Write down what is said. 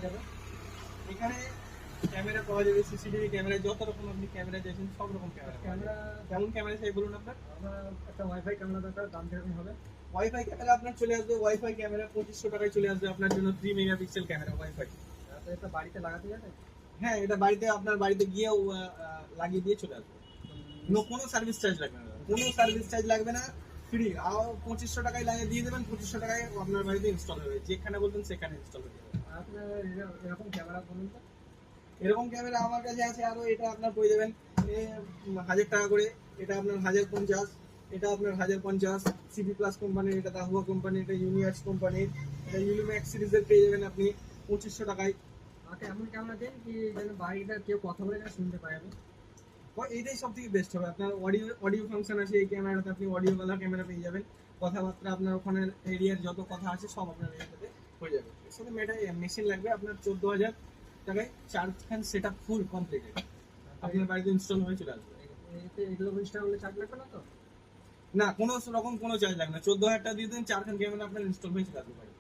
যাবে? এখানে ক্যামেরা পাওয়া যাবে, সিসিটিভি ক্যামেরা, যত রকম আপনি ক্যামেরা চাইছেন সব রকম ক্যামেরা। ক্যামেরা কেমন ক্যামেরা চাই বলুন আপনার? আমার একটা ওয়াইফাই ক্যামেরা দরকার, দাম কিরকম হবে? ওয়াইফাই ক্যামেরা আপনার চলে আসবে, ওয়াইফাই ক্যামেরা 2500 টাকায় চলে আসবে আপনার জন্য, 3 মেগাপিক্সেল ক্যামেরা ওয়াইফাই। তো এটা বাড়িতে লাগাতে যাবে? হ্যাঁ, এটা বাড়িতে, আপনার বাড়িতে গিয়েও লাগিয়ে দিয়ে চলে আসবে। কোনো সার্ভিস চার্জ লাগবে না, কোনো সার্ভিস চার্জ লাগবে না, ফ্রি। আর 2500 টাকায় লাগিয়ে দিয়ে দেবেন, 2500 টাকায় আপনার বাড়িতে ইনস্টল হবে, যেখানে বলবেন সেখানে ইনস্টল হয়ে যাবে। আপনার এরকম ক্যামেরা বলুন তো? এরকম ক্যামেরা আমার কাছে আছে আরো, এটা আপনার পেয়ে যাবেন 1000 টাকা করে, এটা আপনার 1050, এটা আপনার 1050, সিবি প্লাস কোম্পানির, এটা দাহুয়া কোম্পানির, এটা ইউনিয়ার্স কোম্পানির, এটা ইউনিম্যাক্স সিরিজের পেয়ে যাবেন আপনি 2500 টাকায়। আমাকে এমন ক্যামেরা দেন কি যেন বাড়িটা কেউ কথা বলে না শুনতে পাই আমি। এইটাই সব থেকে বেস্ট হবে। আপনার অডিও ফাংশন আছে এই ক্যামেরাতে, আপনি অডিও ওয়ালা ক্যামেরা পেয়ে যাবেন, কথাবার্তা আপনার ওখানে এরিয়ার যত কথা আছে সব আপনার এরিয়াতে হয়ে যাবে। এর সাথে মেশিন লাগবে আপনার 14,000 টাকায়, চার্জ সেট আপ ফুল কমপ্লিটেড, আপনার বাড়িতে ইনস্টল হয়ে চলে আসবে। এতে এগুলো ইনস্টল করলে চার্জ লাগবে না তো? না, কোনো রকম কোনো চার্জ লাগবে না, 14,000 টাকা দিয়ে দেন, 4 ক্যামেরা আপনার ইনস্টল হয়ে চলে আসবে বাড়িতে।